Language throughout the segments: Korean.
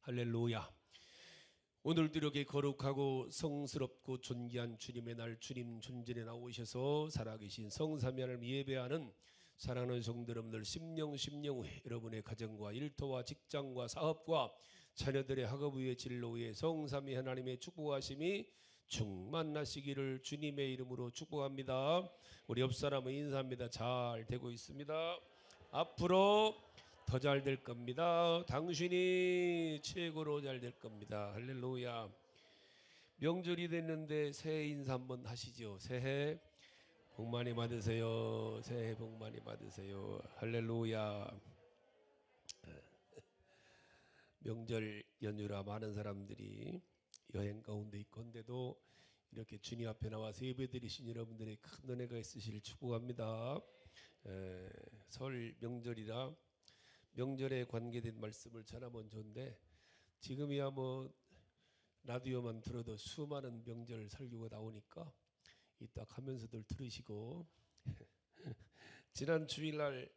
할렐루야. 오늘도 이렇게 거룩하고 성스럽고 존귀한 주님의 날, 주님 존전에 나오셔서 살아계신 성삼위 하나님 예배하는 사랑하는 성도 여러분들, 심령 후에 여러분의 가정과 일터와 직장과 사업과 자녀들의 학업 위에 진로 위에 성삼위 하나님의 축복하심이 충만하시기를 주님의 이름으로 축복합니다. 우리 옆 사람은 인사합니다. 잘 되고 있습니다. 앞으로 더 잘 될 겁니다. 당신이 최고로 잘 될 겁니다. 할렐루야. 명절이 됐는데 새해 인사 한번 하시죠. 새해 복 많이 받으세요. 새해 복 많이 받으세요. 할렐루야. 명절 연휴라 많은 사람들이 여행 가운데 있건데도 이렇게 주님 앞에 나와서 예배드리신 여러분들의 큰 은혜가 있으시길 축복합니다. 설 명절이라 명절에 관계된 말씀을 전하면 좋은데, 지금이야 뭐 라디오만 들어도 수많은 명절 설교가 나오니까 이따 가면서들 들으시고 지난 주일날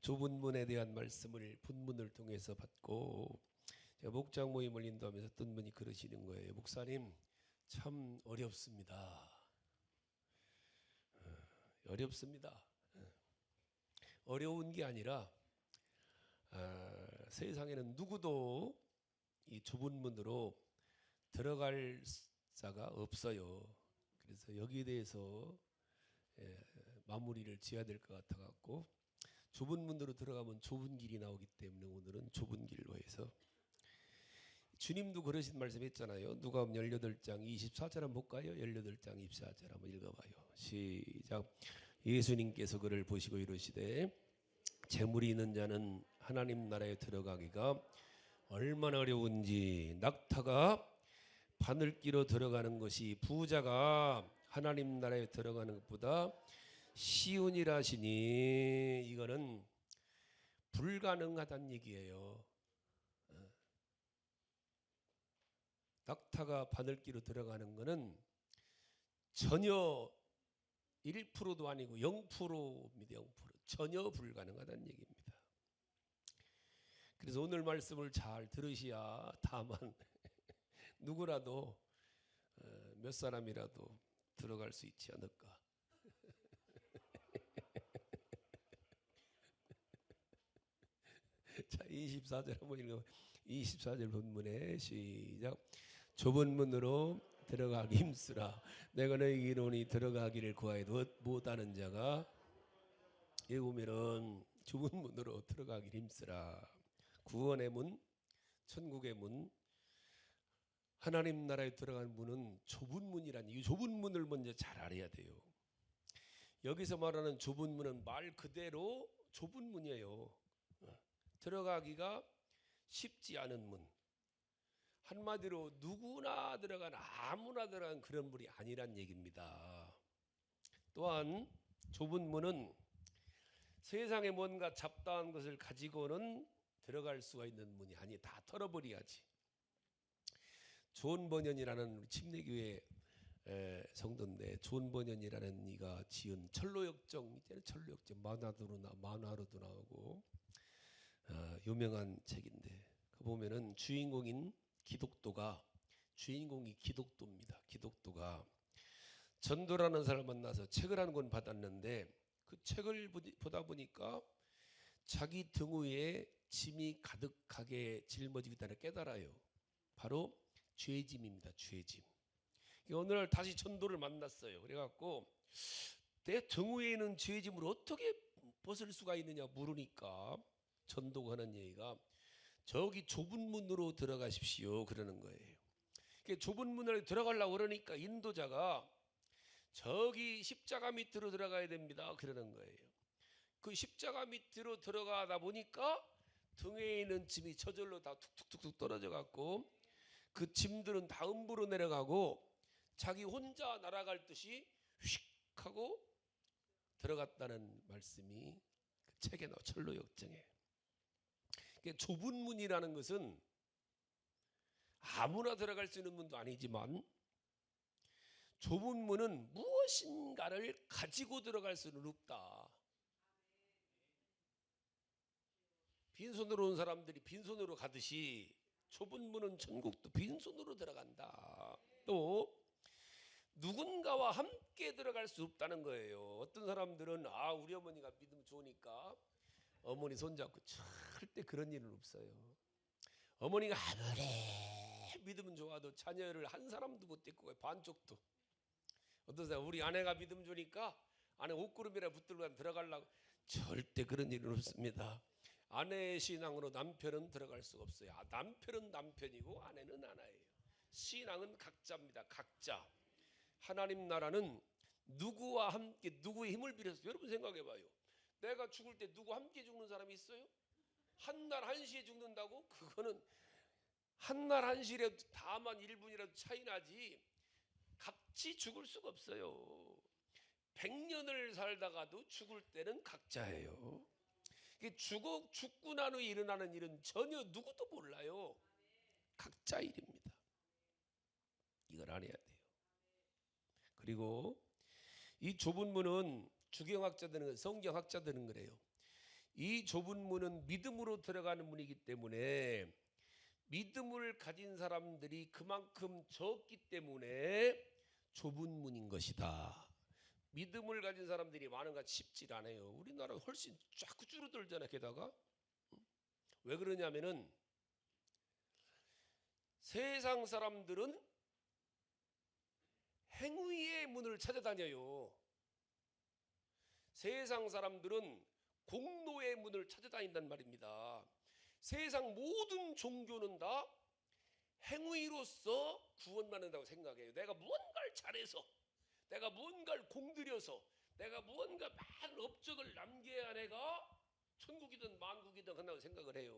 좁은 문에 대한 말씀을 본문을 통해서 받고 제가 목장 모임을 인도하면서 어떤 분이 그러시는 거예요. 목사님, 참 어렵습니다. 어렵습니다. 어려운 게 아니라 세상에는 누구도 이 좁은 문으로 들어갈 자가 없어요. 그래서 여기에 대해서 마무리를 지어야 될 것 같아 갖고, 좁은 문으로 들어가면 좁은 길이 나오기 때문에 오늘은 좁은 길로 해서, 주님도 그러신 말씀 했잖아요. 누가복음 18장 24절 한번 볼까요? 18장 24절 한번 읽어봐요. 시작. 예수님께서 그를 보시고 이르시되 재물이 있는 자는 하나님 나라에 들어가기가 얼마나 어려운지, 낙타가 바늘 끼러 들어가는 것이 부자가 하나님 나라에 들어가는 것보다 쉬우니라 하시니, 이거는 불가능하다는 얘기예요. 낙타가 바늘 끼러 들어가는 것은 전혀 1%도 아니고 0%입니다. 0%. 전혀 불가능하다는 얘기입니다. 그래서 오늘 말씀을 잘 들으셔야 다만 누구라도 몇 사람이라도 들어갈 수 있지 않을까. 자, 24절 한번 읽어. 24절 본문에 시작. 좁은 문으로 들어가기 힘쓰라. 내가 너희에게 이르노니 들어가기를 구하여도 못하는 자가, 여기 보면은 좁은 문으로 들어가기를 힘쓰라. 구원의 문, 천국의 문, 하나님 나라에 들어가는 문은 좁은 문이라니, 이 좁은 문을 먼저 잘 알아야 돼요. 여기서 말하는 좁은 문은 말 그대로 좁은 문이에요. 들어가기가 쉽지 않은 문. 한마디로 누구나 들어간, 아무나 들어간 그런 문이 아니란 얘기입니다. 또한 좁은 문은 세상에 뭔가 잡다한 것을 가지고는 들어갈 수가 있는 문이 아니, 다 털어버려야지. 존 버년이라는 침례교회 성도인데, 존 버년이라는 이가 지은 철로역정, 이제는 철로역정 만화로도 나오고 유명한 책인데, 그 보면은 주인공이 기독도입니다. 기독도가 전도라는 사람을 만나서 책을 한 권 받았는데, 그 책을 보다 보니까 자기 등 위에 짐이 가득하게 짊어지고 있다는 깨달아요. 바로 죄짐입니다. 죄짐. 어느 날 다시 전도를 만났어요. 그래갖고 내 등 위에 있는 죄짐을 어떻게 벗을 수가 있느냐 물으니까 전도가 하는 얘기가, 저기 좁은 문으로 들어가십시오 그러는 거예요. 좁은 문으로 들어가려고 그러니까 인도자가 저기 십자가 밑으로 들어가야 됩니다 그러는 거예요. 그 십자가 밑으로 들어가다 보니까 등에 있는 짐이 저절로 다 툭툭툭 떨어져 갖고 그 짐들은 다 음부로 내려가고 자기 혼자 날아갈 듯이 휙 하고 들어갔다는 말씀이 그 책에 나와. 철로역정에. 좁은 문이라는 것은 아무나 들어갈 수 있는 문도 아니지만, 좁은 문은 무엇인가를 가지고 들어갈 수는 없다. 빈손으로 온 사람들이 빈손으로 가듯이 좁은 문은 천국도 빈손으로 들어간다. 또 누군가와 함께 들어갈 수 없다는 거예요. 어떤 사람들은 우리 어머니가 믿음 좋으니까 어머니 손잡고 절대 그런 일은 없어요. 어머니가 아무리 믿음 좋아도 자녀를 한 사람도 못 데리고 가요. 반쪽도. 어떤 사람 우리 아내가 믿음 좋으니까 아내 옷구름이라 붙들고 들어가려고, 절대 그런 일은 없습니다. 아내의 신앙으로 남편은 들어갈 수가 없어요. 남편은 남편이고 아내는 아내예요. 신앙은 각자입니다. 각자. 하나님 나라는 누구와 함께 누구의 힘을 빌어서, 여러분 생각해봐요. 내가 죽을 때 누구 함께 죽는 사람이 있어요? 한날 한시에 죽는다고? 그거는 한날 한시라도 다만 1분이라도 차이 나지 같이 죽을 수가 없어요. 100년을 살다가도 죽을 때는 각자예요. 죽고 난 후에 일어나는 일은 전혀 누구도 몰라요. 각자 일입니다. 이걸 알아야 돼요. 그리고 이 좁은 문은 주경학자들은, 성경학자들은 그래요. 이 좁은 문은 믿음으로 들어가는 문이기 때문에 믿음을 가진 사람들이 그만큼 적기 때문에 좁은 문인 것이다. 믿음을 가진 사람들이 많은 것 쉽지 않아요. 우리나라가 훨씬 자꾸 줄어들잖아요. 게다가 왜 그러냐면은 세상 사람들은 행위의 문을 찾아다녀요. 세상 사람들은 공로의 문을 찾아다닌단 말입니다. 세상 모든 종교는 다 행위로서 구원받는다고 생각해요. 내가 무언가를 잘해서, 내가 무언가를 공들여서, 내가 무언가 많은 업적을 남겨야 내가 천국이든 만국이든 한다고 생각을 해요.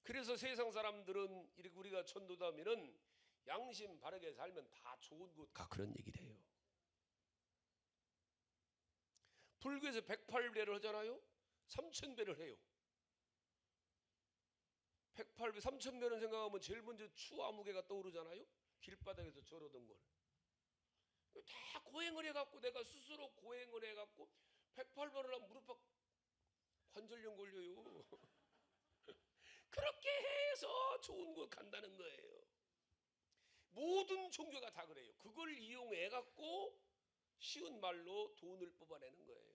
그래서 세상 사람들은 이렇게 우리가 천도다면은 양심 바르게 살면 다 좋은 곳 가, 그런 얘기를 해요. 불교에서 108배를 하잖아요. 3000배를 해요. 108배, 3000배는 생각하면 제일 먼저 추아무개가 떠오르잖아요. 길바닥에서 저러던 걸. 다 고행을 해갖고, 내가 스스로 고행을 해갖고 108배를 하면 무릎 관절염 걸려요. 그렇게 해서 좋은 곳 간다는 거예요. 모든 종교가 다 그래요. 그걸 이용해갖고 쉬운 말로 돈을 뽑아내는 거예요.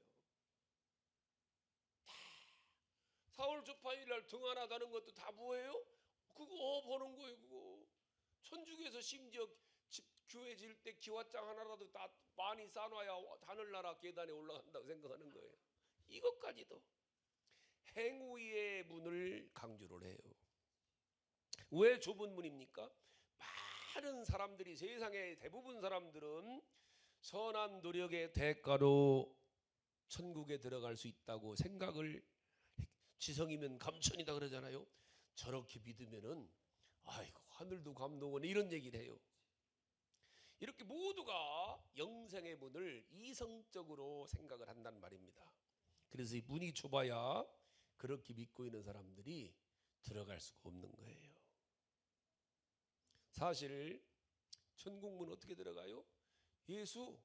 다 사월 주파일날 등한하다는 것도 다 뭐예요? 그거 버는 거예요. 그거 천주교에서 심지어 집 교회 질 때 기와장 하나라도 다 많이 싸놔야 하늘나라 계단에 올라간다고 생각하는 거예요. 이것까지도 행위의 문을 강조를 해요. 왜 좁은 문입니까? 많은 사람들이, 세상의 대부분 사람들은 선한 노력의 대가로 천국에 들어갈 수 있다고 생각을, 지성이면 감천이다 그러잖아요. 저렇게 믿으면은 아이고 하늘도 감동하네, 이런 얘기를 해요. 이렇게 모두가 영생의 문을 이성적으로 생각을 한단 말입니다. 그래서 이 문이 좁아야 그렇게 믿고 있는 사람들이 들어갈 수가 없는 거예요. 사실 천국 문 어떻게 들어가요? 예수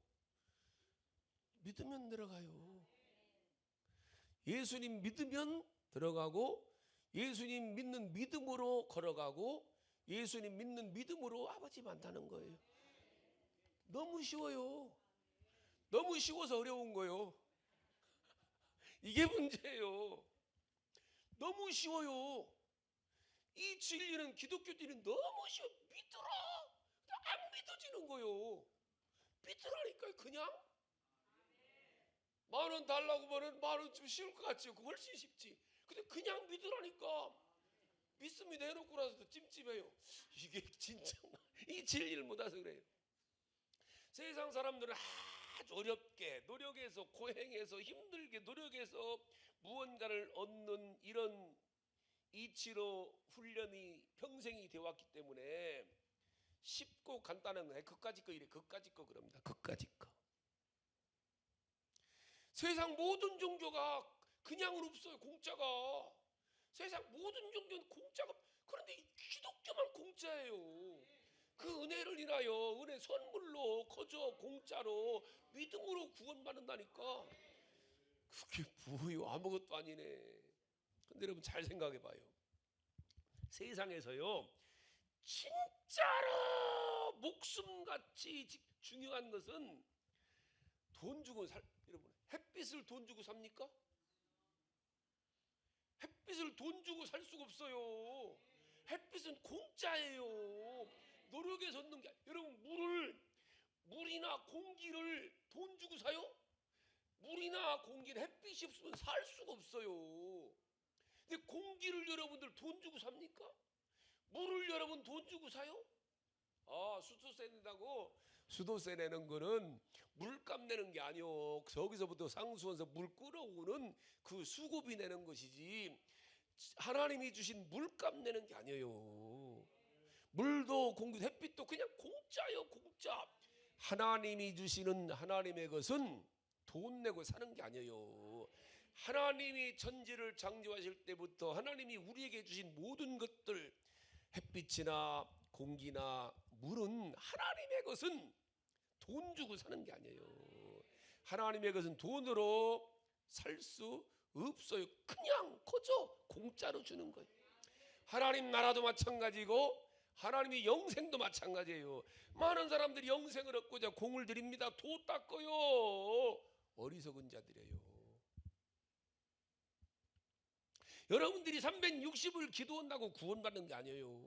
믿으면 들어가요. 예수님 믿으면 들어가고, 예수님 믿는 믿음으로 걸어가고, 예수님 믿는 믿음으로 아버지 만나는 거예요. 너무 쉬워요. 너무 쉬워서 어려운 거예요. 이게 문제예요. 너무 쉬워요. 이 진리는, 기독교들은 너무 쉬워. 믿더라. 안 믿어지는 거예요. 믿더라니까요. 그냥 10,000원 달라고 하면 10,000원 좀 쉬울 것 같지요. 그거 훨씬 쉽지. 근데 그냥 믿으라니까. 믿습니다 해놓고 나서도 찜찜해요. 이게 진짜 이 진리를 못해서 그래요. 세상 사람들은 아주 어렵게 노력해서, 고행해서, 힘들게 노력해서 무언가를 얻는 이런 이치로 훈련이 평생이 되어왔기 때문에 쉽고 간단한 거예요. 그까짓 거 이래, 그까짓 거 그럽니다. 그까짓 거. 세상 모든 종교가 그냥은 없어요. 공짜가. 세상 모든 종교는 공짜가. 그런데 이 기독교만 공짜예요. 그 은혜를 인하여, 은혜 선물로 거저 공짜로 믿음으로 구원받는다니까. 그게 뭐예요? 아무것도 아니네. 근데 여러분 잘 생각해 봐요. 세상에서요 진짜로 목숨같이 중요한 것은 돈 주고 여러분 햇빛을 돈 주고 삽니까? 햇빛을 돈 주고 살 수가 없어요. 햇빛은 공짜예요. 노력해서 얻는 게 여러분 물이나 공기를 돈 주고 사요? 물이나 공기는 햇빛이 없으면 살 수가 없어요. 근데 공기를 여러분들 돈 주고 삽니까? 물을 여러분 돈 주고 사요? 수도세 낸다고 수도세 내는 거는 물값 내는 게 아니요. 저기서부터 상수원서 물 끌어오는 그 수고비 내는 것이지 하나님이 주신 물값 내는 게 아니에요. 물도 공기 햇빛도 그냥 공짜요. 공짜. 하나님이 주시는 하나님의 것은 돈 내고 사는 게 아니에요. 하나님이 천지를 창조하실 때부터 하나님이 우리에게 주신 모든 것들 햇빛이나 공기나 물은 하나님의 것은 돈 주고 사는 게 아니에요. 하나님의 것은 돈으로 살 수 없어요. 그냥 거저 공짜로 주는 거예요. 하나님 나라도 마찬가지고 하나님의 영생도 마찬가지예요. 많은 사람들이 영생을 얻고자 공을 들입니다. 도 닦아요. 어리석은 자들이에요. 여러분들이 360을 기도한다고 구원받는 게 아니에요.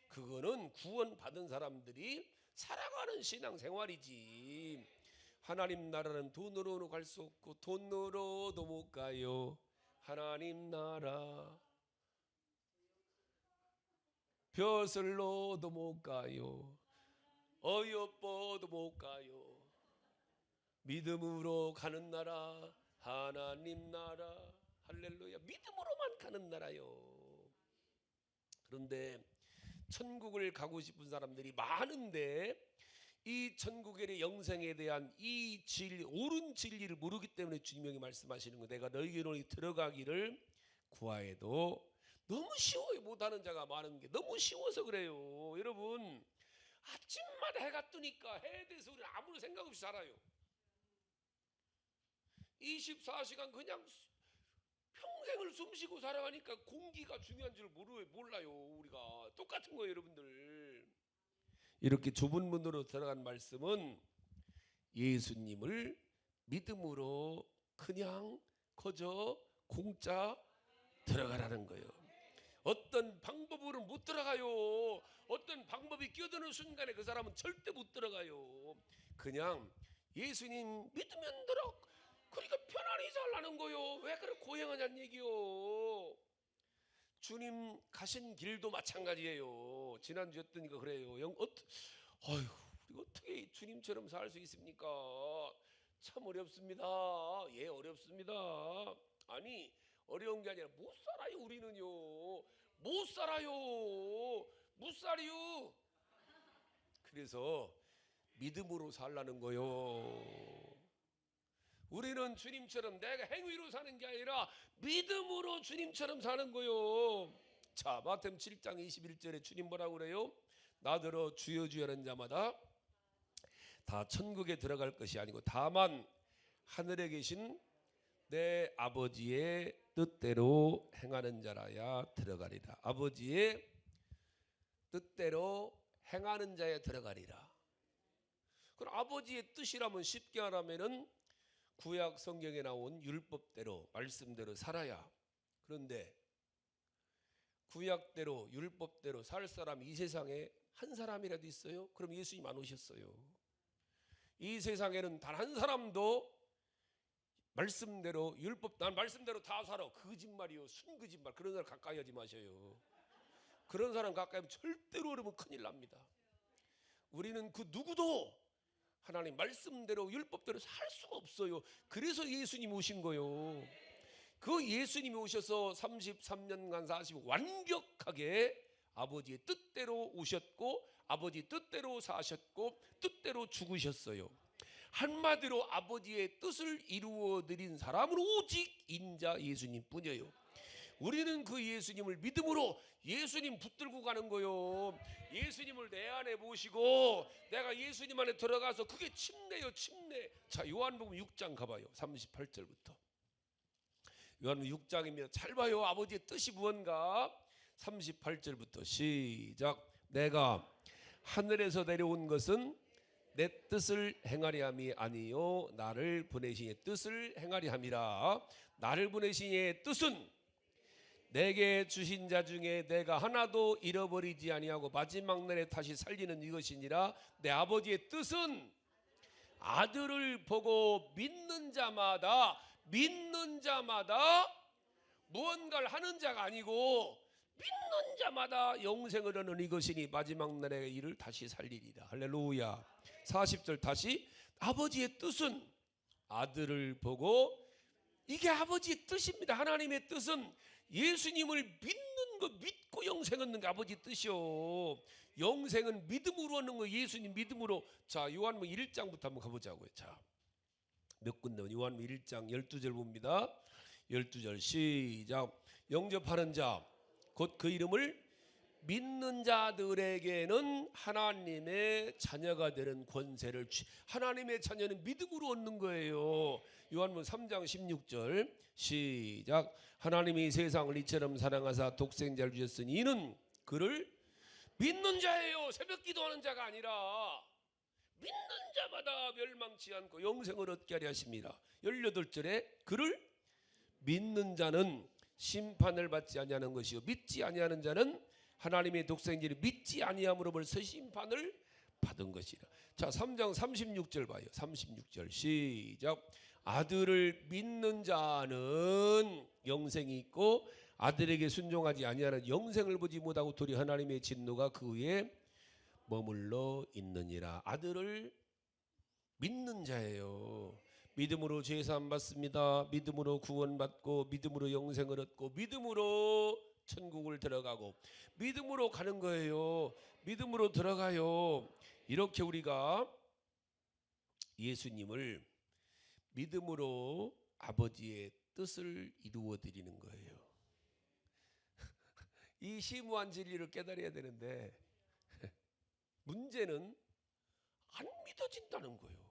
그거는 구원받은 사람들이 살아가는 신앙생활이지. 하나님 나라는 돈으로는 갈 수 없고 돈으로도 못 가요. 하나님 나라 벼슬로도 못 가요. 어여뻐도 못 가요. 믿음으로 가는 나라 하나님 나라 할렐루야. 믿음으로만 가는 나라요. 그런데 천국을 가고 싶은 사람들이 많은데 이 천국의 영생에 대한 이 진리, 옳은 진리를 모르기 때문에 주님이 말씀하시는 거, 내가 너희로 들어가기를 구하여도 너무 쉬워요. 못하는 자가 많은 게 너무 쉬워서 그래요. 여러분 아침마다 해가 뜨니까 해에 대해서 우리는 아무런 생각 없이 살아요. 24시간 그냥 평생을 숨쉬고 살아가니까 공기가 중요한 줄 몰라요. 우리가 똑같은 거예요. 여러분들 이렇게 좁은 문으로 들어간 말씀은 예수님을 믿음으로 그냥 거저 공짜 들어가라는 거예요. 어떤 방법으로 못 들어가요. 어떤 방법이 끼어드는 순간에 그 사람은 절대 못 들어가요. 그냥 예수님 믿으면 들어. 그러니까 편안히 살라는 거요. 왜 그렇게 고행하냐는 얘기요. 주님 가신 길도 마찬가지예요. 지난주였더니까 그래요. 우리가 어떻게 주님처럼 살 수 있습니까? 참 어렵습니다. 예, 어렵습니다. 아니 어려운 게 아니라 못 살아요. 우리는요 못 살아요. 못 살이요. 그래서 믿음으로 살라는 거요. 우리는 주님처럼 내가 행위로 사는 게 아니라 믿음으로 주님처럼 사는 거요. 자, 마태복음 7장 21절에 주님 뭐라고 그래요? 나더러 주여 주여 하는 자마다 다 천국에 들어갈 것이 아니고 다만 하늘에 계신 내 아버지의 뜻대로 행하는 자라야 들어가리라. 아버지의 뜻대로 행하는 자에 들어가리라. 그럼 아버지의 뜻이라면 쉽게 하라면은 구약 성경에 나온 율법대로 말씀대로 살아야. 그런데 구약대로 율법대로 살 사람이 이 세상에 한 사람이라도 있어요? 그럼 예수님 안 오셨어요. 이 세상에는 단 한 사람도 말씀대로 율법 난 말씀대로 다 살아. 거짓말이요. 순거짓말. 그런 사람 가까이 하지 마셔요. 그런 사람 가까이 하면 절대로 그러면 큰일 납니다. 우리는 그 누구도 하나님 말씀대로 율법대로 살 수가 없어요. 그래서 예수님 오신 거요. 그 예수님이 오셔서 33년간 40 완벽하게 아버지의 뜻대로 오셨고 아버지 뜻대로 사셨고 뜻대로 죽으셨어요. 한마디로 아버지의 뜻을 이루어 드린 사람은 오직 인자 예수님 뿐이에요. 우리는 그 예수님을 믿음으로 예수님 붙들고 가는 거요. 예수님을 내 안에 모시고 내가 예수님 안에 들어가서 그게 침례요. 침례. 자, 요한복음 6장 가봐요. 38절부터. 요한복음 6장입니다. 잘 봐요. 아버지의 뜻이 무언가. 38절부터 시작. 내가 하늘에서 내려온 것은 내 뜻을 행하려 함이 아니요 나를 보내신 이의 뜻을 행하려 함이라. 나를 보내신 이의 뜻은 내게 주신 자 중에 내가 하나도 잃어버리지 아니하고 마지막 날에 다시 살리는 이것이니라. 내 아버지의 뜻은 아들을 보고 믿는 자마다 무언가를 하는 자가 아니고 믿는 자마다 영생을 얻는 이것이니 마지막 날에 이를 다시 살리리라. 할렐루야. 40절 다시. 아버지의 뜻은 아들을 보고, 이게 아버지의 뜻입니다. 하나님의 뜻은 예수님을 믿는 거, 믿고 영생 얻는 게 아버지 뜻이요. 영생은 믿음으로 얻는 거, 예수님 믿음으로. 자, 요한복음 1장부터 한번 가보자고요. 자, 몇 군데 요한복음 1장 12절 봅니다. 12절 시작. 영접하는 자 곧 그 이름을 믿는 자들에게는 하나님의 자녀가 되는 권세를 하나님의 자녀는 믿음으로 얻는 거예요. 요한복음 3장 16절 시작. 하나님이 세상을 이처럼 사랑하사 독생자를 주셨으니 이는 그를 믿는 자예요. 새벽 기도하는 자가 아니라 믿는 자마다 멸망치 않고 영생을 얻게 하려 하십니다. 18절에 그를 믿는 자는 심판을 받지 아니하는 것이요 믿지 아니하는 자는 하나님의 독생자를 믿지 아니함으로 벌써 심판을 받은 것이라. 자, 3장 36절 봐요. 36절 시작. 아들을 믿는 자는 영생이 있고 아들에게 순종하지 아니하는 영생을 보지 못하고 도리어 하나님의 진노가 그 위에 머물러 있느니라. 아들을 믿는 자예요. 믿음으로 죄 사함 받습니다. 믿음으로 구원받고 믿음으로 영생을 얻고 믿음으로 천국을 들어가고 믿음으로 가는 거예요. 믿음으로 들어가요. 이렇게 우리가 예수님을 믿음으로 아버지의 뜻을 이루어 드리는 거예요. 이 심오한 진리를 깨달아야 되는데 문제는 안 믿어진다는 거예요.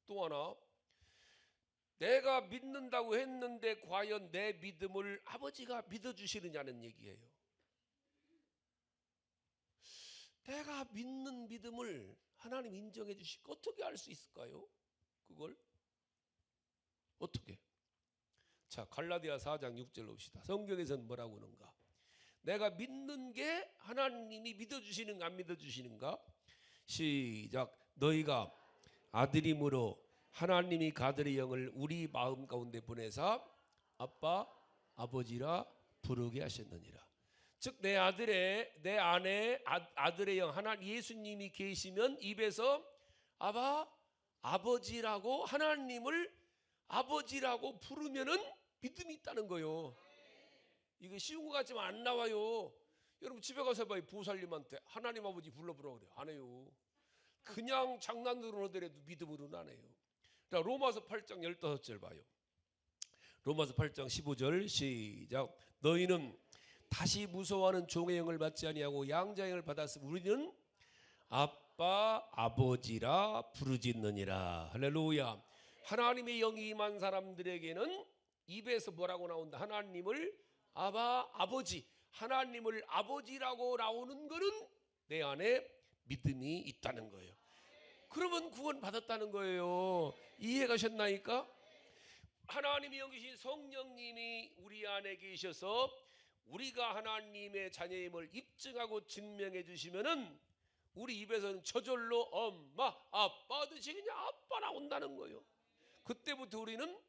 또 하나, 내가 믿는다고 했는데 과연 내 믿음을 아버지가 믿어주시느냐는 얘기예요. 내가 믿는 믿음을 하나님 인정해 주시고 어떻게 알 수 있을까요? 그걸 어떻게? 자, 갈라디아 4장 6절 봅시다. 성경에서는 뭐라고 하는가? 내가 믿는 게 하나님이 믿어주시는가 안 믿어주시는가? 시작. 너희가 아들임으로 하나님이 그 아들의 영을 우리 마음 가운데 보내사 아빠 아버지라 부르게 하셨느니라. 즉 내 안에 아들의 영 하나님 예수님이 계시면 입에서 아바 아버지라고 하나님을 아버지라고 부르면은 믿음이 있다는 거요. 이게 쉬운 것 같지만 안 나와요. 여러분 집에 가서 봐요. 보살님한테 하나님 아버지 불러보라고 그래요. 안 해요. 그냥 장난으로 하더라도 믿음으로는 안 해요. 자, 로마서 8장 15절 봐요. 로마서 8장 15절 시작. 너희는 다시 무서워하는 종의 영을 받지 아니하고 양자의 영을 받았으면 우리는 아빠 아버지라 부르짖느니라. 할렐루야. 하나님의 영이 임한 사람들에게는 입에서 뭐라고 나온다? 하나님을 아바 아버지, 하나님을 아버지라고 나오는 것은 내 안에 믿음이 있다는 거예요. 그러면 구원 받았다는 거예요. 이해가셨나이까? 하나님이 여기신 성령님이 우리 안에 계셔서 우리가 하나님의 자녀임을 입증하고 증명해 주시면은 우리 입에서는 저절로 엄마 아빠 하듯이 그냥 아빠 나온다는 거예요. 그때부터 우리는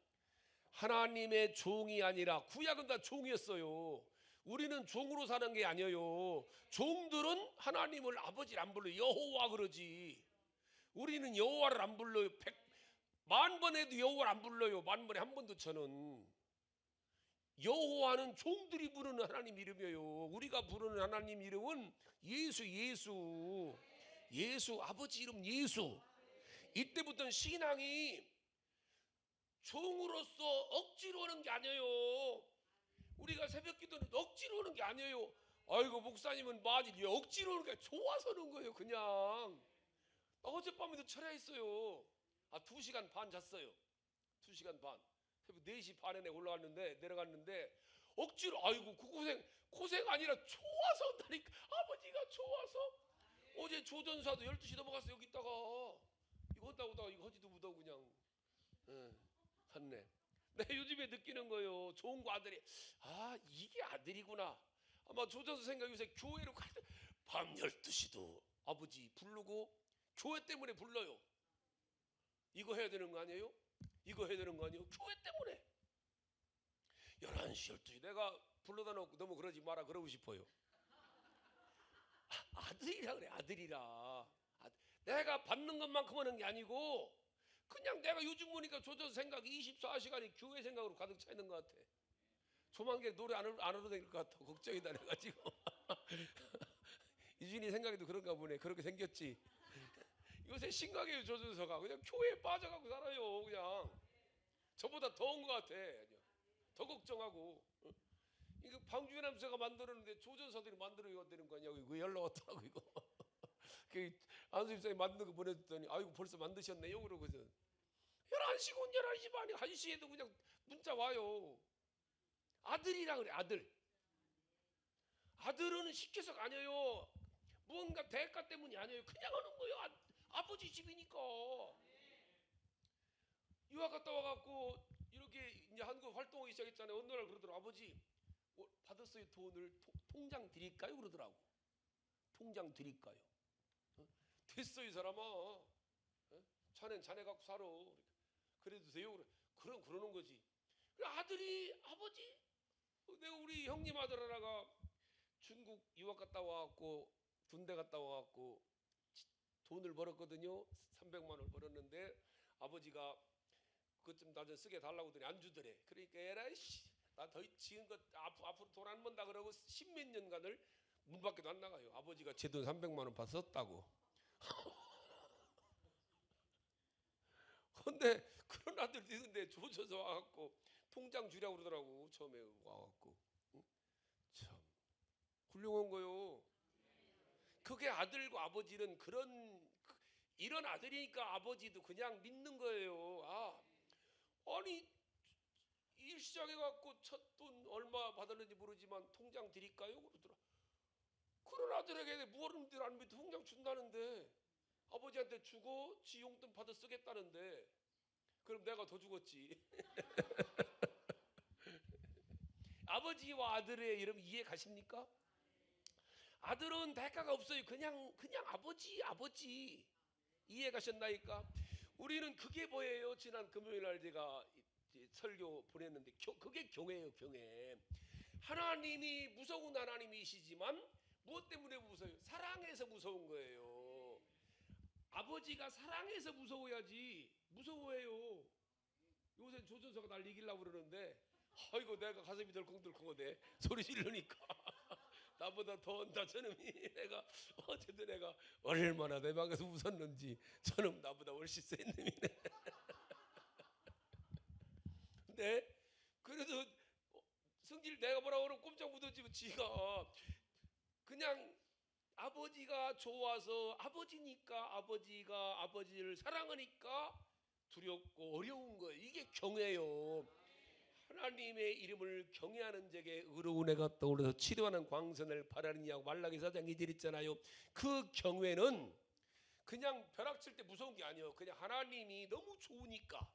하나님의 종이 아니라, 구약은 다 종이었어요. 우리는 종으로 사는 게 아니에요. 종들은 하나님을 아버지를 안 불러요. 여호와 그러지. 우리는 여호와를 안 불러요. 100만 번 해도 여호와를 안 불러요. 10,000번에 한 번도. 저는 여호와는 종들이 부르는 하나님 이름이에요. 우리가 부르는 하나님 이름은 예수 아버지 이름 예수. 이때부터는 신앙이 종으로서 억지로 하는 게 아니에요. 우리가 새벽 기도는 억지로 하는 게 아니에요. 아이고 목사님은 많이 억지로 하는 게 좋아서 하는 거예요. 그냥 어젯밤에도 철야했어요. 2시간 반 잤어요. 2시간 반. 새벽 4시 반에 내려갔는데 억지로 아이고 그 고생 아니라 좋아서 한다니까. 아버지가 좋아서. 어제 조전사도 12시 넘어가서 여기 있다가 이거 한다고 이거 하지도 못하고 그냥 갔네. 내가 요즘에 느끼는 거예요. 좋은 거 아들이 이게 아들이구나. 아마 조전사 생각이 요새 교회로 갈 때 밤 12시도 아버지 부르고 교회 때문에 불러요. 이거 해야 되는 거 아니에요? 이거 해야 되는 거 아니에요? 교회 때문에 11시 12시 내가 불러다 놓고 너무 그러지 마라 그러고 싶어요. 아들이라 그래. 아들이라. 내가 받는 것만큼 하는 게 아니고 그냥 내가 요즘 보니까 조전 생각이 24시간이 교회 생각으로 가득 차 있는 것 같아. 조만간 노래 안 해도 될 것 같아. 걱정이 다 돼가지고. 이준이 생각에도 그런가 보네. 그렇게 생겼지. 요새 심각해요. 조전서가 그냥 교회에 빠져가고 살아요. 그냥 저보다 더운 것 같아. 더 걱정하고. 이거 방주남서가 만들었는데 조전서들이 만들어야 되는 거 아니야? 이거 연락 왔더라고 이거. 그 안수집사님 만든 거 보내줬더니 아이고 벌써 만드셨네요 그러거든. 11시고 11시 반에 1시에도 그냥 문자 와요. 아들이라 그래. 아들은 시켜서가 아니에요. 무언가 대가 때문이 아니에요. 그냥 하는 거예요. 아버지 집이니까. 유학 갔다 와갖고 이렇게 이제 한국 활동하기 시작했잖아요. 어느 날 그러더라고. 아버지 받았어요. 돈을 통장 드릴까요? 그러더라고. 통장 드릴까요? 됐어 이 사람아. 자넨 자네 갖고 살아. 그래도 돼요. 그러는 거지. 아들이 아버지. 내가 우리 형님 아들 하나가 중국 유학 갔다 와갖고 군대 갔다 와갖고 돈을 벌었거든요. 300만 원을 벌었는데 아버지가 그것 좀 나중에 쓰게 달라고 하더니 안 주더래. 그러니까 에라이씨 나 더 지은 것 앞으로 돈 안 번다 그러고 10몇 년간을 문 밖에도 안 나가요. 아버지가 제 돈 300만 원 받았다고. 근데 그런 아들도 있는데 조져서 와갖고 통장 주려고 그러더라고. 처음에 와갖고. 응? 참 훌륭한 거요. 그게 아들과 아버지는 이런 아들이니까 아버지도 그냥 믿는 거예요. 아니 일 시작해갖고 첫 돈 얼마 받았는지 모르지만 통장 드릴까요? 그러더라. 그런 아들에게 무엇을 안 믿고 통장 준다는데 아버지한테 주고 지 용돈 받아 쓰겠다는데 그럼 내가 더 죽었지. 아버지와 아들의 이름 이해 가십니까? 아들은 대가가 없어요. 그냥 아버지 이해 가셨나이까? 우리는 그게 뭐예요? 지난 금요일 날 제가 설교 보냈는데 그게 경외예요. 경외. 하나님이 무서운 하나님이시지만 무엇 때문에 무서워요? 사랑해서 무서운 거예요. 아버지가 사랑해서 무서워야지 무서워해요. 요새 조전서가 날 이기려고 그러는데 아이고 내가 가슴이 덜컹덜컹하대 소리 지르니까 나보다 더 온다 저놈이. 내가 어제도 내가 얼마나 내 방에서 웃었는지 저놈 나보다 훨씬 센 놈이네. 근데 그래도 성질 내가 뭐라고 그러면 꼼짝 못하지만 지가 그냥 아버지가 좋아서 아버지니까 아버지가 아버지를 사랑하니까 두렵고 어려운 거예요. 이게 경외요. 하나님의 이름을 경외하는 자에게 의로운 해가 떠오르서 치료하는 광선을 바라느냐고 말라기 4장 2절 있잖아요. 그 경외는 그냥 벼락 칠 때 무서운 게 아니에요. 그냥 하나님이 너무 좋으니까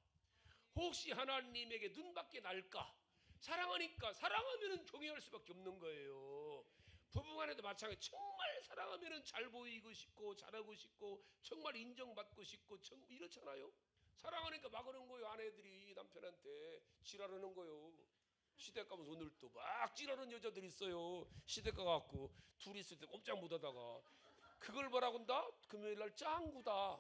혹시 하나님에게 눈밖에 날까 사랑하니까 사랑하면은 경외할 수밖에 없는 거예요. 부부간에도 마찬가지. 정말 사랑하면은 잘 보이고 싶고 잘하고 싶고 정말 인정받고 싶고 이렇잖아요. 사랑하니까 막 그러는 거예요. 아내들이 남편한테 지랄하는 거예요. 시댁 가면서 오늘도 막 지랄하는 여자들이 있어요. 시댁 가갖고 둘이 있을 때 꼼짝 못하다가 그걸 뭐라고 한다? 금요일날 짱구다.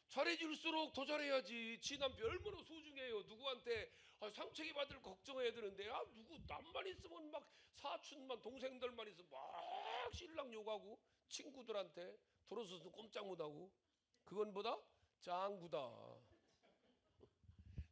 잘해줄수록 더 잘해야지. 지 남편 얼마나 소중해요. 누구한테 상처기 받을 걱정해야 되는데 누구 남만 있으면 막 사촌만 동생들만 있으면 막 신랑 욕하고 친구들한테 들어서도 꼼짝 못하고 그건 뭐다? 짱구다.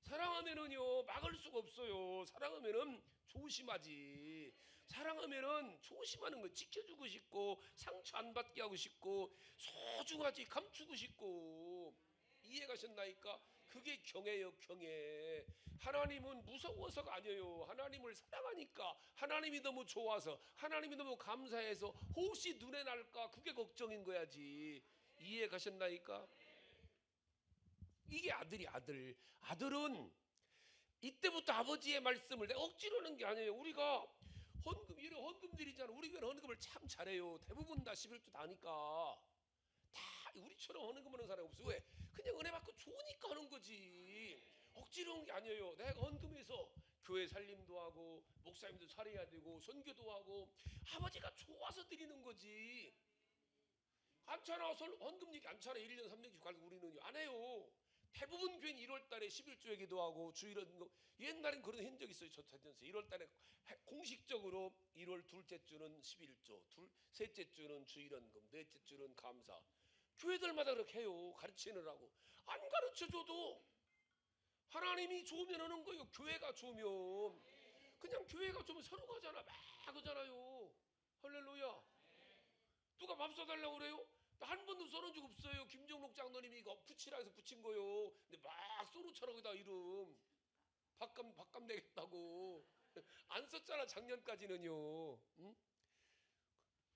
사랑하면은요 막을 수가 없어요. 사랑하면은 조심하지. 사랑하면은 조심하는 거 지켜주고 싶고 상처 안 받게 하고 싶고 소중하지 감추고 싶고 이해 가셨나이까? 그게 경애요, 경애. 하나님은 무서워서가 아니에요. 하나님을 사랑하니까, 하나님이 너무 좋아서, 하나님이 너무 감사해서 혹시 눈에 날까 그게 걱정인 거야지. 이해 가셨나이까? 이게 아들이 아들. 아들은 이때부터 아버지의 말씀을 내가 억지로 하는 게 아니에요. 우리가 헌금, 이런 헌금 드리잖아. 우리 교회는 헌금을 참 잘해요. 대부분 다 11조 다니까. 다 우리처럼 헌금 하는 사람이 없어. 왜? 그냥 은혜 받고 좋으니까 하는 거지. 억지로 하는 게 아니에요. 내가 헌금해서 교회 살림도 하고 목사님도 살해야 되고 선교도 하고 아버지가 좋아서 드리는 거지. 않잖아. 헌금 얘기 않잖아. 1년 3년씩 가지고 우리는 안 해요. 대부분 교회는 1월달에 11조에 기도하고 주일은 옛날엔 그런 흔적이 있어요. 저 전세 1월달에 공식적으로 1월 둘째 주는 11조, 셋째 주는 주일헌금, 넷째 주는 감사. 교회들마다 그렇게 해요. 가르치느라고. 안 가르쳐줘도 하나님이 좋으면 하는 거예요. 교회가 좋으면. 그냥 교회가 좋으면 서로 가잖아. 막 하잖아요. 할렐루야. 누가 밥 사달라고 그래요? 한 번도 써놓은 적 없어요. 김정록 장로님이 이거 붙이라 해서 붙인 거요. 근데 막 써놓잖아. 거기다 이름 밥값 내겠다고. 안 썼잖아. 작년까지는요. 응?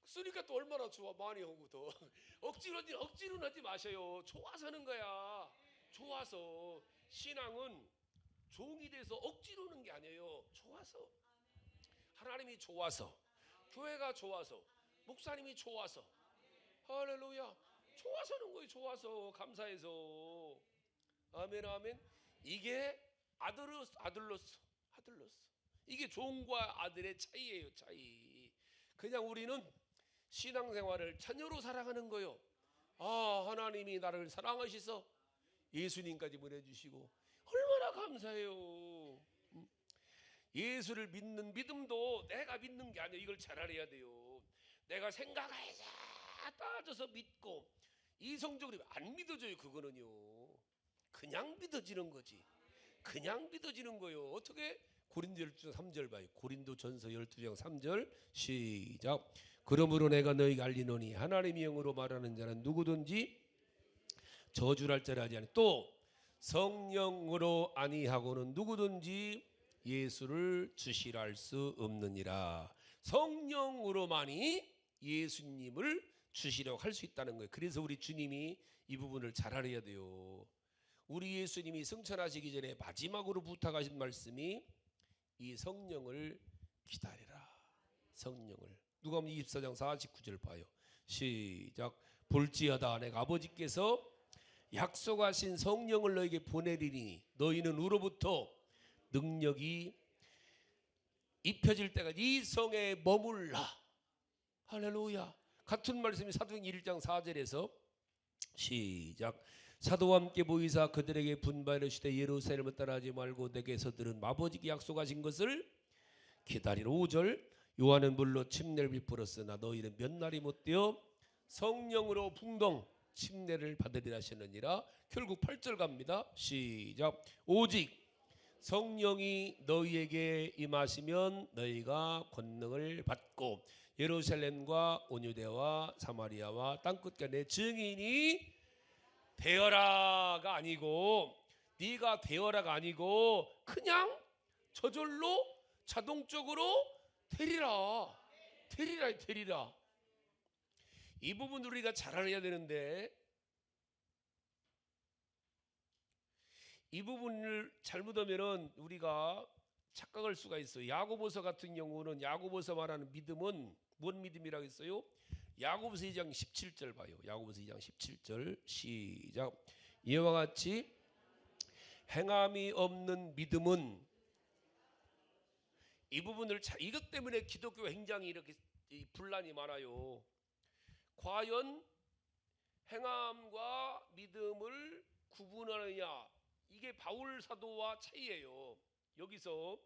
쓰니까 또 얼마나 좋아. 많이 하고 더. 억지로는 하지 마셔요. 좋아서 하는 거야. 좋아서. 신앙은 종이 돼서 억지로 하는 게 아니에요. 좋아서. 하나님이 좋아서, 교회가 좋아서, 목사님이 좋아서. 할렐루야. 좋아서 하는 거예요. 좋아서. 감사해서. 아멘 아멘. 이게 아들로서. 이게 종과 아들의 차이예요. 차이. 그냥 우리는 신앙생활을 자녀로 사랑하는 거예요. 아, 하나님이 나를 사랑하셔서 예수님까지 보내주시고 얼마나 감사해요. 예수를 믿는 믿음도 내가 믿는 게 아니에요. 이걸 잘 알아야 돼요. 내가 생각해서 따져서 믿고 이성적으로 안 믿어져요. 그거는요. 그냥 믿어지는 거지. 그냥 믿어지는 거예요. 어떻게? 고린도 12장 3절 봐요. 고린도전서 12장 3절 시작. 그러므로 내가 너희에게 알리노니 하나님의 영으로 말하는 자는 누구든지 저주할 자를 하지 아니 또 성령으로 아니하고는 누구든지 예수를 주시라 할 수 없느니라. 성령으로만이 예수님을 주시라고 할 수 있다는 거예요. 그래서 우리 주님이 이 부분을 잘 알아야 돼요. 우리 예수님이 승천하시기 전에 마지막으로 부탁하신 말씀이 이 성령을 기다리라. 성령을. 누가복음 24장 49절 봐요. 시작. 볼지어다 내가 아버지께서 약속하신 성령을 너에게 보내리니 너희는 우로부터 능력이 입혀질 때까지 이 성에 머물라. 할렐루야. 같은 말씀이 사도행 1장 4절에서 시작. 사도와 함께 보이사 그들에게 분발하시되 예루살렘을 떠나지 말고 내게서 들은 아버지께 약속하신 것을 기다리라. 5절. 요한은 물로 침례를 베풀었으나 너희는 몇 날이 못되어 성령으로 풍성 침례를 받으리라 하셨느니라. 결국 8절 갑니다. 시작. 오직 성령이 너희에게 임하시면 너희가 권능을 받고 예루살렘과 온 유대와 사마리아와 땅끝까지 내 증인이 되어라가 아니고, 네가 되어라가 아니고 그냥 저절로 자동적으로 되리라. 이 부분 우리가 잘 알아야 되는데 이 부분을 잘못하면은 우리가 착각할 수가 있어요. 야고보서 같은 경우는 야고보서 말하는 믿음은 뭔 믿음이라고 했어요? 야고보서 2장 17절 봐요. 야고보서 2장 17절 시작. 이와 같이 행함이 없는 믿음은, 이 부분을 이것 때문에 기독교 굉장히 이렇게 분란이 많아요. 과연 행함과 믿음을 구분하느냐, 이게 바울 사도와 차이예요. 여기서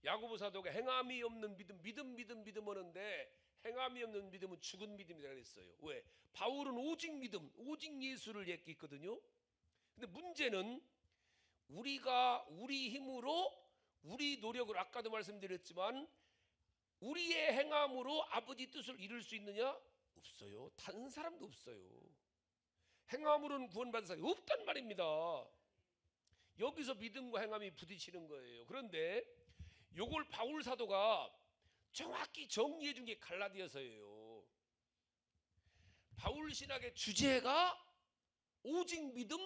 야고보 사도가 행함이 없는 믿음 하는데 행함이 없는 믿음은 죽은 믿음이라고 했어요. 왜? 바울은 오직 믿음, 오직 예수를 얘기했거든요. 근데 문제는 우리가 우리 힘으로 우리 노력으로, 아까도 말씀드렸지만 우리의 행함으로 아버지 뜻을 이룰 수 있느냐? 없어요. 단 사람도 없어요. 행함으로는 구원받은 사람이 없단 말입니다. 여기서 믿음과 행함이 부딪히는 거예요. 그런데 요걸 바울 사도가 정확히 정리해 준 게 갈라디아서예요. 바울 신학의 주제가 오직 믿음,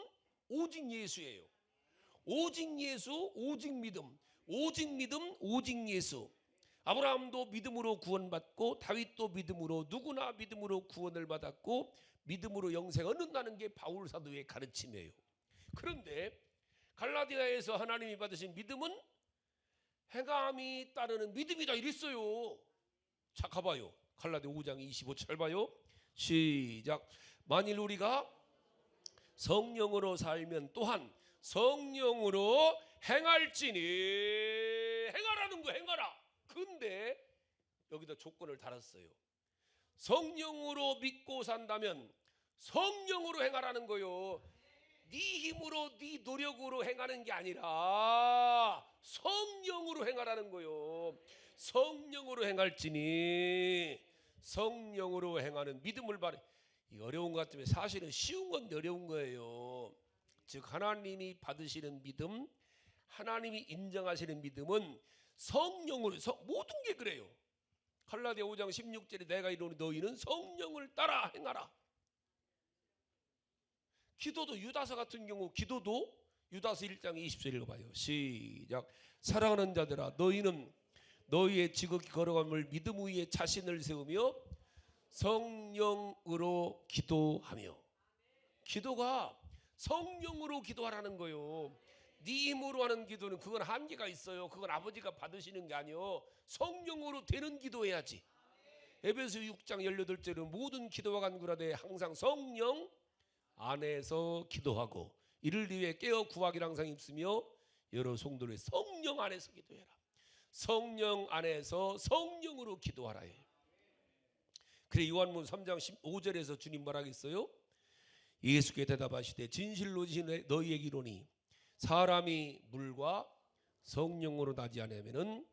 오직 예수예요. 오직 예수, 오직 믿음, 오직 믿음, 오직 예수. 아브라함도 믿음으로 구원받고 다윗도 믿음으로, 누구나 믿음으로 구원을 받았고 믿음으로 영생을 얻는다는 게 바울 사도의 가르침이에요. 그런데 갈라디아에서 하나님이 받으신 믿음은 행함이 따르는 믿음이다 이랬어요. 자, 가봐요. 갈라디아 5장 25, 잘 봐요. 시작. 만일 우리가 성령으로 살면 또한 성령으로 행할지니, 행하라는 거, 행하라. 근데 여기다 조건을 달았어요. 성령으로 믿고 산다면 성령으로 행하라는 거요. 네 힘으로 네 노력으로 행하는 게 아니라 성령으로 행하라는 거요. 성령으로 행할지니, 성령으로 행하는 믿음을 바래. 어려운 것 같으면 사실은 쉬운 건데 어려운 거예요. 즉 하나님이 받으시는 믿음, 하나님이 인정하시는 믿음은 성령으로, 모든 게 그래요. 갈라디아 5장 16절에 내가 이르노니 너희는 성령을 따라 행하라. 기도도 유다서 같은 경우, 기도도 유다서 1장 20절 읽어봐요. 시작. 사랑하는 자들아 너희는 너희의 지극히 걸어감을 믿음 위에 자신을 세우며 성령으로 기도하며. 기도가 성령으로 기도하라는 거요. 네 힘으로 하는 기도는 그건 한계가 있어요. 그건 아버지가 받으시는 게 아니요. 성령으로 되는 기도해야지. 에베소 6장 18절은 모든 기도와 간구하되 항상 성령 안에서 기도하고 이를 위해 깨어 구하기를 항상 힘쓰며 여러 성도를 성령 안에서 기도해라. 성령 안에서 성령으로 기도하라. 그래 요한복음 3장 15절에서 주님 뭐라겠어요? 예수께 대답하시되 진실로 너희에게 이르노니 사람이 물과 성령으로 나지 않으면은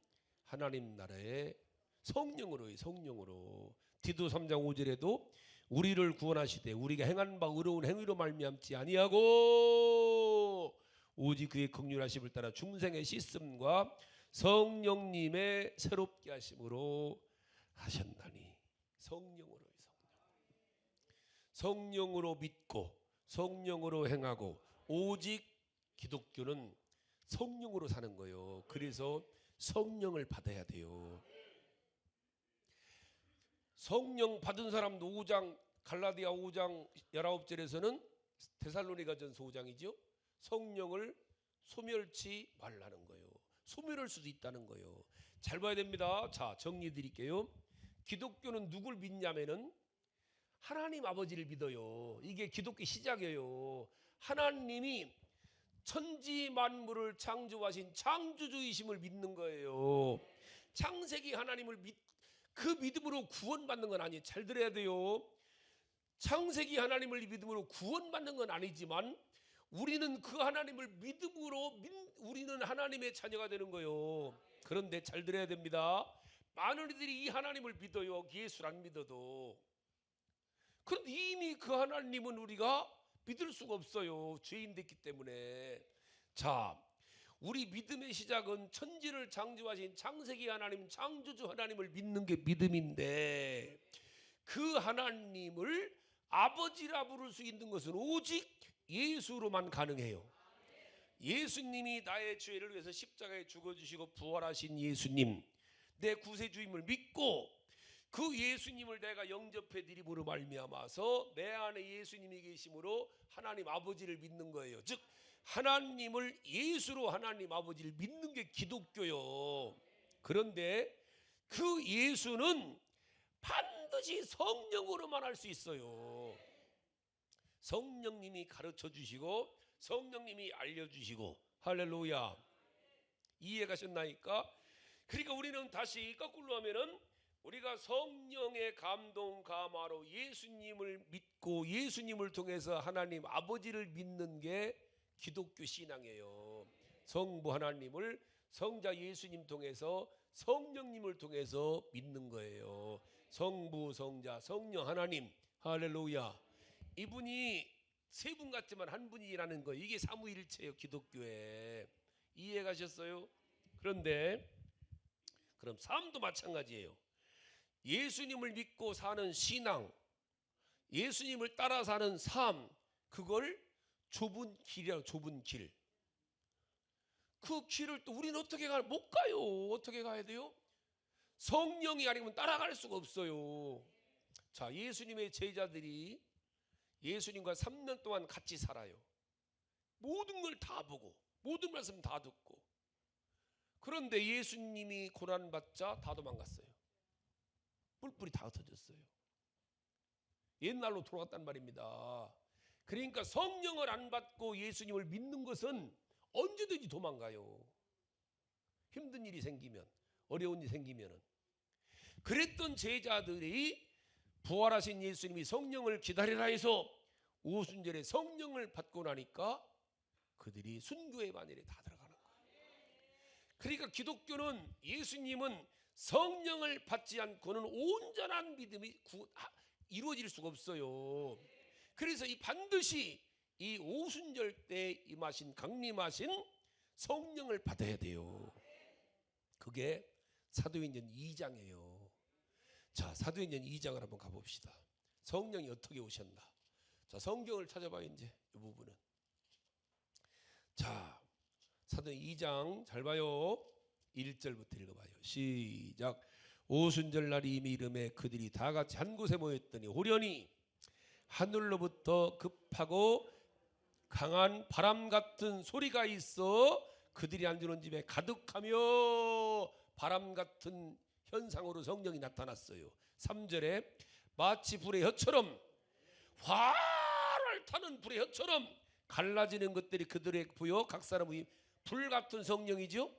하나님 나라에 성령으로. 디도 3장 5절에도 우리를 구원하시되 우리가 행한 바 의로운 행위로 말미암지 아니하고 오직 그의 긍휼하심을 따라 중생의 씻음과 성령님의 새롭게 하심으로 하셨나니. 성령으로 믿고 성령으로 행하고, 오직 기독교는 성령으로 사는 거예요. 그래서 성령을 받아야 돼요. 성령 받은 사람도 5장 갈라디아 5장 19절에서는 데살로니가전서 5장이죠. 성령을 소멸치 말라는 거예요. 소멸할 수도 있다는 거예요. 잘 봐야 됩니다. 자, 정리해 드릴게요. 기독교는 누굴 믿냐면은 하나님 아버지를 믿어요. 이게 기독교 시작이에요. 하나님이 천지 만물을 창조하신 창조주이심을 믿는 거예요. 창세기 하나님을 그 믿음으로 구원받는 건 아니에요. 잘 들어야 돼요. 창세기 하나님을 믿음으로 구원받는 건 아니지만 우리는 그 하나님을 믿음으로 우리는 하나님의 자녀가 되는 거예요. 그런데 잘 들어야 됩니다. 많은 이들이 이 하나님을 믿어요. 예수를 안 믿어도. 그런데 이미 그 하나님은 우리가 믿을 수가 없어요. 죄인 됐기 때문에. 자, 우리 믿음의 시작은 천지를 창조하신 창세기 하나님, 창조주 하나님을 믿는 게 믿음인데, 그 하나님을 아버지라 부를 수 있는 것은 오직 예수로만 가능해요. 예수님이 나의 죄를 위해서 십자가에 죽어주시고 부활하신 예수님, 내 구세주임을 믿고 그 예수님을 내가 영접해 드림으로 말미암아서 내 안에 예수님이 계심으로 하나님 아버지를 믿는 거예요. 즉 하나님을 예수로 하나님 아버지를 믿는 게 기독교요. 그런데 그 예수는 반드시 성령으로만 할 수 있어요. 성령님이 가르쳐 주시고 성령님이 알려주시고. 할렐루야. 이해 가셨나이까? 그러니까 우리는 다시 거꾸로 하면은 우리가 성령의 감동 감화로 예수님을 믿고 예수님을 통해서 하나님 아버지를 믿는 게 기독교 신앙이에요. 성부 하나님을 성자 예수님 통해서 성령님을 통해서 믿는 거예요. 성부 성자 성령 하나님. 할렐루야. 이분이 세 분 같지만 한 분이라는 거, 이게 삼위일체예요. 기독교에. 이해가셨어요? 그런데 그럼 삶도 마찬가지예요. 예수님을 믿고 사는 신앙, 예수님을 따라 사는 삶, 그걸 좁은 길이라고. 좁은 길. 그 길을 또 우리는 어떻게 못 가요. 어떻게 가야 돼요? 성령이 아니면 따라갈 수가 없어요. 자, 예수님의 제자들이 예수님과 3년 동안 같이 살아요. 모든 걸 다 보고 모든 말씀 다 듣고. 그런데 예수님이 고난받자 다 도망갔어요. 뿔뿔이 다 흩어졌어요. 옛날로 돌아갔단 말입니다. 그러니까 성령을 안 받고 예수님을 믿는 것은 언제든지 도망가요. 힘든 일이 생기면, 어려운 일이 생기면. 그랬던 제자들이 부활하신 예수님이 성령을 기다리라 해서 오순절에 성령을 받고 나니까 그들이 순교의 반열에 다 들어가는 거예요. 그러니까 기독교는, 예수님은 성령을 받지 않고는 온전한 믿음이 이루어질 수가 없어요. 그래서 이 반드시 이 오순절 때 임하신, 강림하신 성령을 받아야 돼요. 그게 사도행전 2장이에요. 자, 사도행전 2장을 한번 가봅시다. 성령이 어떻게 오셨나. 자, 성경을 찾아봐요. 이제 이 부분은. 자, 사도행전 2장 잘 봐요. 1절부터 읽어봐요. 시작. 오순절 날이 이미 이름에 그들이 다 같이 한 곳에 모였더니 호련히 하늘로부터 급하고 강한 바람 같은 소리가 있어 그들이 앉은 집에 가득하며, 바람 같은 현상으로 성령이 나타났어요. 3절에 마치 불의 혀처럼, 활을 타는 불의 혀처럼 갈라지는 것들이 그들에게 보여 각 사람이, 불 같은 성령이죠.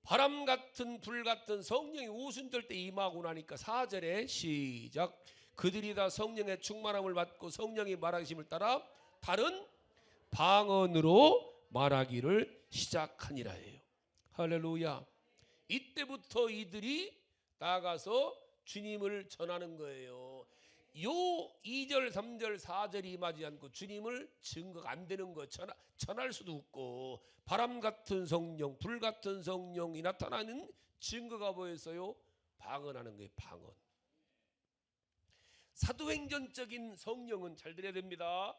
바람 같은 불 같은 성령이 오순절 때 임하고 나니까 4절에 시작. 그들이 다 성령의 충만함을 받고 성령이 말하심을 따라 다른 방언으로 말하기를 시작하니라예요. 할렐루야. 이때부터 이들이 나가서 주님을 전하는 거예요. 요 2절, 3절, 4절이 임하지 않고 주님을 증거가 안 되는 거, 전할 수도 없고, 바람 같은 성령, 불 같은 성령이 나타나는 증거가 뭐였어요? 방언하는 거예요. 방언. 사도행전적인 성령은 잘 들어야 됩니다.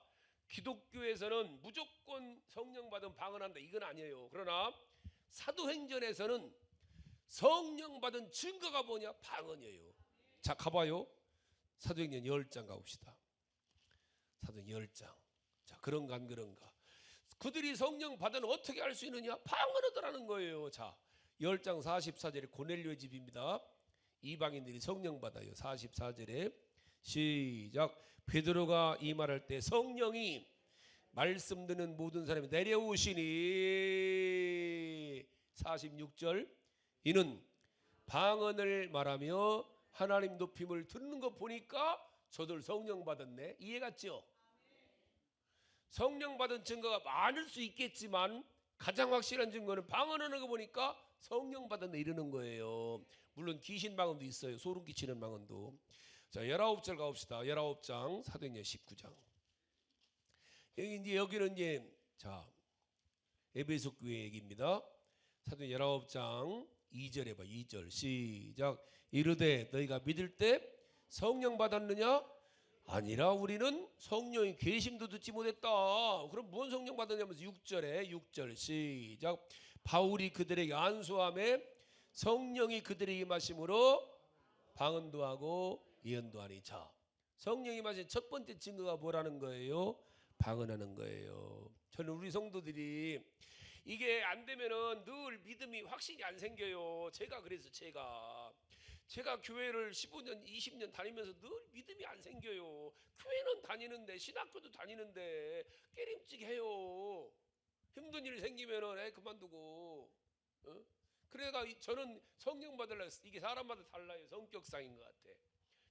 기독교에서는 무조건 성령 받은 방언한다, 이건 아니에요. 그러나 사도행전에서는 성령 받은 증거가 뭐냐? 방언이에요. 자, 가봐요. 사도행전 10장 가봅시다. 사도행전 10장. 자, 그런가 안 그런가. 그들이 성령 받으면 어떻게 할 수 있느냐? 방언하더라는 거예요. 자, 10장 44절에 고넬료의 집입니다. 이방인들이 성령 받아요. 44절에 시작. 베드로가 이 말할 때 성령이 말씀 듣는 모든 사람이 내려오시니, 46절, 이는 방언을 말하며 하나님 높임을 듣는 거 보니까 저들 성령 받았네. 이해갔죠? 성령 받은 증거가 많을 수 있겠지만 가장 확실한 증거는 방언하는 거 보니까 성령 받았네 이러는 거예요. 물론 귀신 방언도 있어요. 소름 끼치는 방언도. 자, 19절 가봅시다. 19장 사도행전 19장. 여기는 이제 자, 에베소 교회 얘기입니다. 사도행전 19장 2절에 봐. 2절 시작. 이르되 너희가 믿을 때 성령 받았느냐? 아니라 우리는 성령의 계심도 듣지 못했다. 그럼 뭔 성령 받았냐면서 6절 시작. 바울이 그들에게 안수함에 성령이 그들에게 임하심으로 방언도 하고 예언도 하니. 자, 성령이 임하신 첫 번째 증거가 뭐라는 거예요? 방언하는 거예요. 저는 우리 성도들이 이게 안 되면은 늘 믿음이 확신이 안 생겨요. 그래서 제가 교회를 15년, 20년 다니면서 늘 믿음이 안 생겨요. 교회는 다니는데, 신학교도 다니는데 깨림직해요. 힘든 일 생기면은 그만두고. 그래가 저는 성령 받으려고, 이게 사람마다 달라요. 성격상인 것 같아.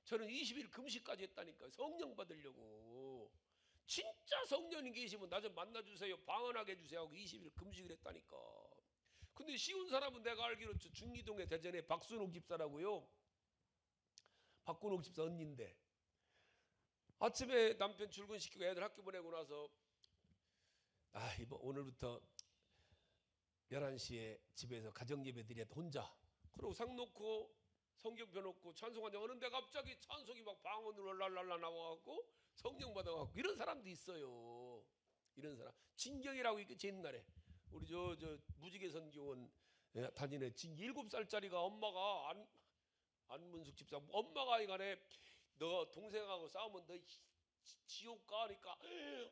저는 20일 금식까지 했다니까. 성령 받으려고. 진짜 성령이 계시면 나 좀 만나주세요, 방언하게 해주세요 하고 20일 금식을 했다니까. 근데 쉬운 사람은 내가 알기로 중리동에 대전에 박순옥 집사라고요. 박순옥 집사 언니인데 아침에 남편 출근시키고 애들 학교 보내고 나서 이번 오늘부터 11시에 집에서 가정예배 드려야 혼자. 그리고 상 놓고 성경 펴놓고 찬송하자 하는데 갑자기 찬송이 막 방언으로 랄랄라 나와갖고 성령 받아갖고 이런 사람도 있어요. 이런 사람 진경이라고 있겠지. 옛날에 우리 저 무지개 선교원 다니는 7살짜리가 엄마가 안문숙 집사 엄마가 이간에 너 동생하고 싸우면 너 지옥 가니까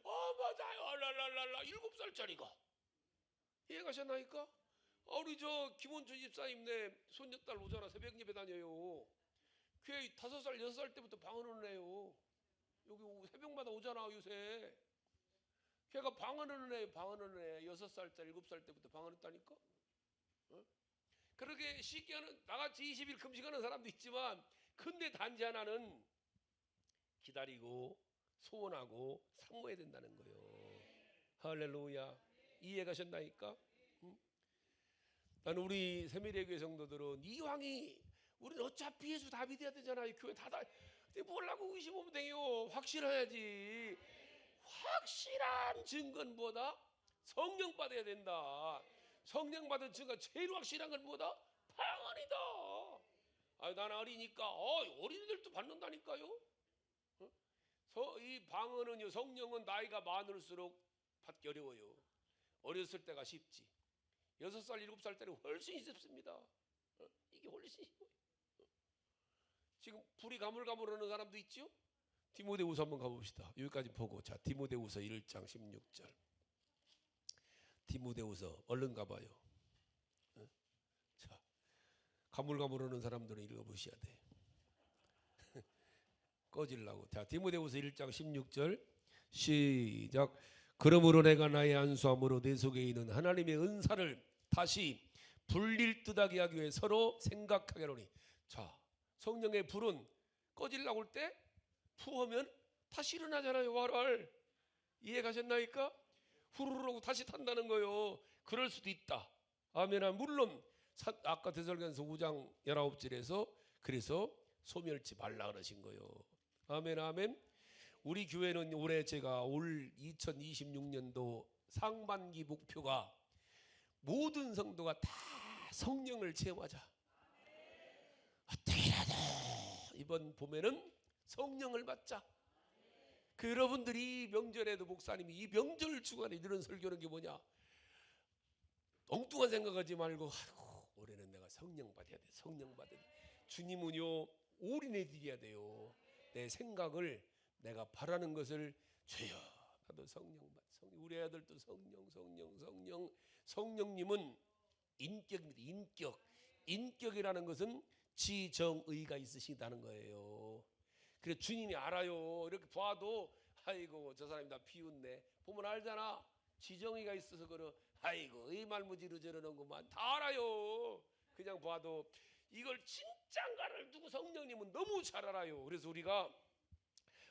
맞아요 랄랄랄라 7살짜리가 이해가셨나니까? 우리 저 김원춘 집사님네 손녀딸 오잖아. 새벽 예배 다녀요. 교회 5살 6살 때부터 방언을 해요. 여기 새벽마다 오잖아. 요새 걔가 방언을 해. 6살짜리 7살 때부터 방언했다니까. 그렇게 쉽게 하는 나같이 20일 금식하는 사람도 있지만 근데 단지 하나는 기다리고 소원하고 사모해야 된다는 거예요. 할렐루야. 이해가셨나니까? 나는 우리 세미래교회 성도들은 이왕이 우리는 어차피 예수 답이 돼야 되잖아요. 교회 다 뭐라고 의심 오면 돼요. 확실해야지. 확실한 증거보다 성령 받아야 된다. 성령 받은 증거 제일 확실한 건 뭐다? 방언이다. 나는 어리니까 어린이들도 받는다니까요. 이 방언은요, 성령은 나이가 많을수록 받기 어려워요. 어렸을 때가 쉽지. 6살 7살 때는 훨씬 쉽습니다. 이게 훨씬 쉬워요. 지금 불이 가물가물하는 사람도 있죠. 디모데후서 한번 가봅시다. 여기까지 보고 자 디모데후서 1장 16절. 디모데후서 얼른 가봐요. 자 가물가물하는 사람들은 읽어보셔야 돼. 꺼질라고. 자 디모데후서 1장 16절 시작. 그러므로 내가 나의 안수함으로 내 속에 있는 하나님의 은사를 다시 불릴 듯하게 하기 위해 서로 생각하게 하노니. 자 성령의 불은 꺼질라고 할 때 푸으면 다시 일어나잖아요. 활활. 이해가셨나이까? 후루룩 다시 탄다는 거요. 그럴 수도 있다. 아멘. 물론 아까 데살로니가서 5장 19절에서 그래서 소멸치 말라 그러신 거요. 아멘 아멘. 우리 교회는 올해 제가 올 2026년도 상반기 목표가 모든 성도가 다 성령을 체험하자. 어떻게라도 이번 봄에는 성령을 받자. 그 여러분들이 명절에도 목사님이 이 명절 주간에 이런 설교하는 게 뭐냐? 엉뚱한 생각하지 말고 올해는 내가 성령 받아야 돼. 성령 받아야 돼. 주님은요 올인해 드려야 돼요. 내 생각을 내가 바라는 것을 주여 나도 성령 받. 우리 아들도 성령. 성령님은 인격입니다. 인격이라는 것은 지정의가 있으시다는 거예요. 그래 주님이 알아요. 이렇게 봐도 아이고 저 사람이 나 비웃네. 보면 알잖아. 지정의가 있어서 그러. 아이고 의말무지로 저러는구만. 다 알아요. 그냥 봐도 이걸 진짠가를 두고 성령님은 너무 잘 알아요. 그래서 우리가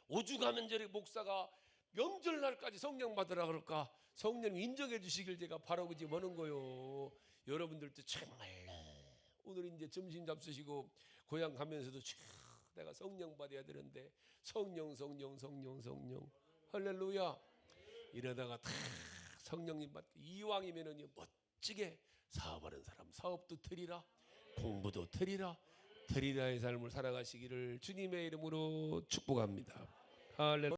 오죽하면 저리 목사가 명절날까지 성령 받으라 그럴까? 성령 인정해 주시길 제가 바라고 지금 하는 거요. 여러분들도 정말로 오늘 이제 점심 잡수시고 고향 가면서도 내가 성령 받아야 되는데 성령 할렐루야. 이러다가 다 성령님 받고 이왕이면은 멋지게 사업하는 사람 사업도 드리라, 공부도 드리라의 삶을 살아가시기를 주님의 이름으로 축복합니다. 할렐루야.